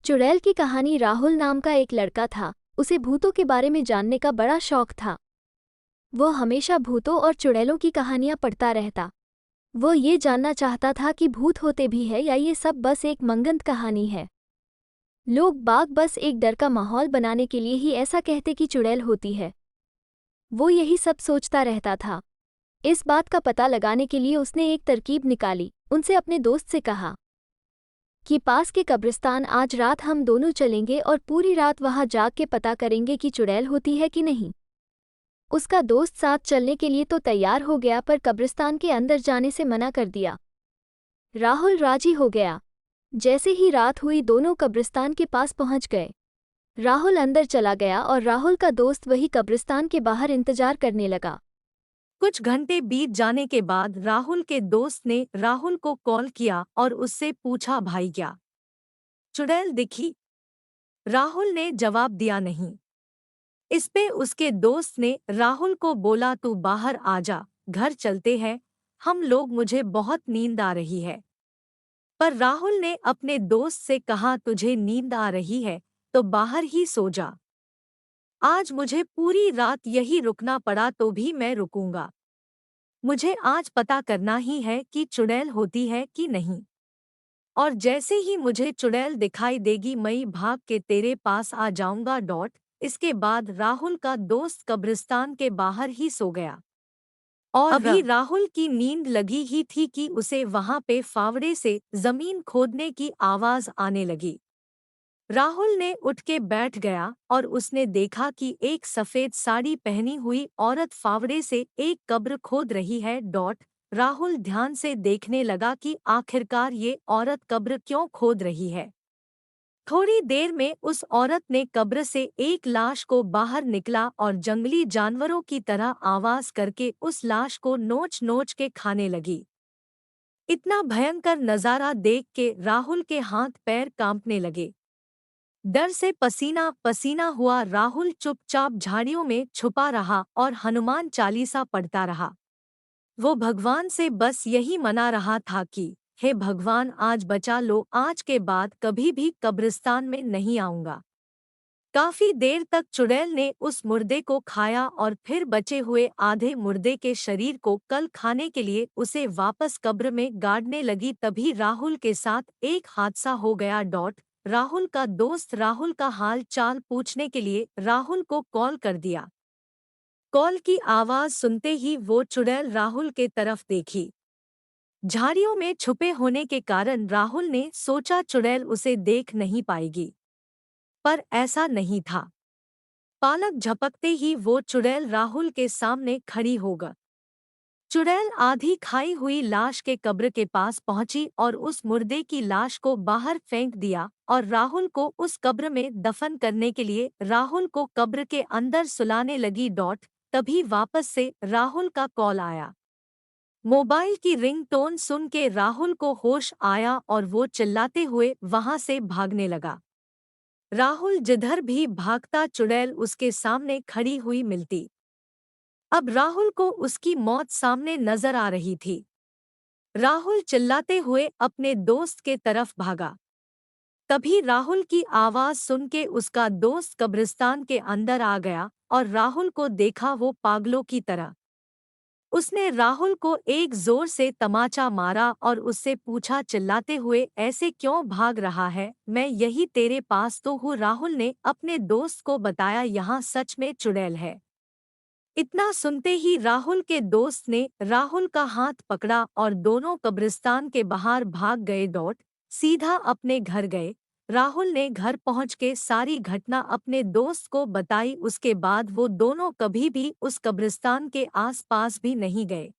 चुड़ैल की कहानी। राहुल नाम का एक लड़का था। उसे भूतों के बारे में जानने का बड़ा शौक था। वो हमेशा भूतों और चुड़ैलों की कहानियां पढ़ता रहता। वो ये जानना चाहता था कि भूत होते भी है या ये सब बस एक मनगढ़ंत कहानी है। लोग बाग बस एक डर का माहौल बनाने के लिए ही ऐसा कहते कि चुड़ैल होती है। वो यही सब सोचता रहता था। इस बात का पता लगाने के लिए उसने एक तरकीब निकाली। उनसे अपने दोस्त से कहा कि पास के कब्रिस्तान आज रात हम दोनों चलेंगे और पूरी रात वहां जाग के पता करेंगे कि चुड़ैल होती है कि नहीं। उसका दोस्त साथ चलने के लिए तो तैयार हो गया, पर कब्रिस्तान के अंदर जाने से मना कर दिया। राहुल राजी हो गया। जैसे ही रात हुई दोनों कब्रिस्तान के पास पहुंच गए। राहुल अंदर चला गया और राहुल का दोस्त वही कब्रिस्तान के बाहर इंतजार करने लगा। कुछ घंटे बीत जाने के बाद राहुल के दोस्त ने राहुल को कॉल किया और उससे पूछा, भाई क्या चुड़ैल दिखी? राहुल ने जवाब दिया, नहीं। इस पे उसके दोस्त ने राहुल को बोला, तू बाहर आ जा, घर चलते हैं हम लोग, मुझे बहुत नींद आ रही है। पर राहुल ने अपने दोस्त से कहा, तुझे नींद आ रही है तो बाहर ही सो जा। आज मुझे पूरी रात यही रुकना पड़ा तो भी मैं रुकूंगा। मुझे आज पता करना ही है कि चुड़ैल होती है कि नहीं, और जैसे ही मुझे चुड़ैल दिखाई देगी मैं भाग के तेरे पास आ जाऊंगा। इसके बाद राहुल का दोस्त कब्रिस्तान के बाहर ही सो गया। और अभी राहुल की नींद लगी ही थी कि उसे वहां पे फावड़े से जमीन खोदने की आवाज आने लगी। राहुल ने उठ के बैठ गया और उसने देखा कि एक सफेद साड़ी पहनी हुई औरत फावड़े से एक कब्र खोद रही है। राहुल ध्यान से देखने लगा कि आखिरकार ये औरत कब्र क्यों खोद रही है। थोड़ी देर में उस औरत ने कब्र से एक लाश को बाहर निकला और जंगली जानवरों की तरह आवाज करके उस लाश को नोच नोच के खाने लगी। इतना भयंकर नजारा देख के राहुल के हाथ पैर कांपने लगे। डर से पसीना पसीना हुआ राहुल चुपचाप झाड़ियों में छुपा रहा और हनुमान चालीसा पढ़ता रहा। वो भगवान से बस यही मना रहा था कि हे भगवान, आज बचा लो, आज के बाद कभी भी कब्रिस्तान में नहीं आऊंगा। काफी देर तक चुड़ैल ने उस मुर्दे को खाया और फिर बचे हुए आधे मुर्दे के शरीर को कल खाने के लिए उसे वापस कब्र में गाड़ने लगी। तभी राहुल के साथ एक हादसा हो गया। राहुल का दोस्त राहुल का हाल चाल पूछने के लिए राहुल को कॉल कर दिया। कॉल की आवाज सुनते ही वो चुड़ैल राहुल के तरफ देखी। झाड़ियों में छुपे होने के कारण राहुल ने सोचा चुड़ैल उसे देख नहीं पाएगी, पर ऐसा नहीं था। पालक झपकते ही वो चुड़ैल राहुल के सामने खड़ी हो गई। चुड़ैल आधी खाई हुई लाश के कब्र के पास पहुंची और उस मुर्दे की लाश को बाहर फेंक दिया और राहुल को उस कब्र में दफन करने के लिए राहुल को कब्र के अंदर सुलाने लगी। तभी वापस से राहुल का कॉल आया। मोबाइल की रिंगटोन सुन के राहुल को होश आया और वो चिल्लाते हुए वहां से भागने लगा। राहुल जिधर भी भागता चुड़ैल उसके सामने खड़ी हुई मिलती। अब राहुल को उसकी मौत सामने नजर आ रही थी। राहुल चिल्लाते हुए अपने दोस्त के तरफ भागा। तभी राहुल की आवाज सुन के उसका दोस्त कब्रिस्तान के अंदर आ गया और राहुल को देखा वो पागलों की तरह। उसने राहुल को एक जोर से तमाचा मारा और उससे पूछा चिल्लाते हुए, ऐसे क्यों भाग रहा है? मैं यही तेरे पास तो हूँ। राहुल ने अपने दोस्त को बताया, यहाँ सच में चुड़ैल है। इतना सुनते ही राहुल के दोस्त ने राहुल का हाथ पकड़ा और दोनों कब्रिस्तान के बाहर भाग गए। सीधा अपने घर गए। राहुल ने घर पहुंच के सारी घटना अपने दोस्त को बताई। उसके बाद वो दोनों कभी भी उस कब्रिस्तान के आसपास भी नहीं गए।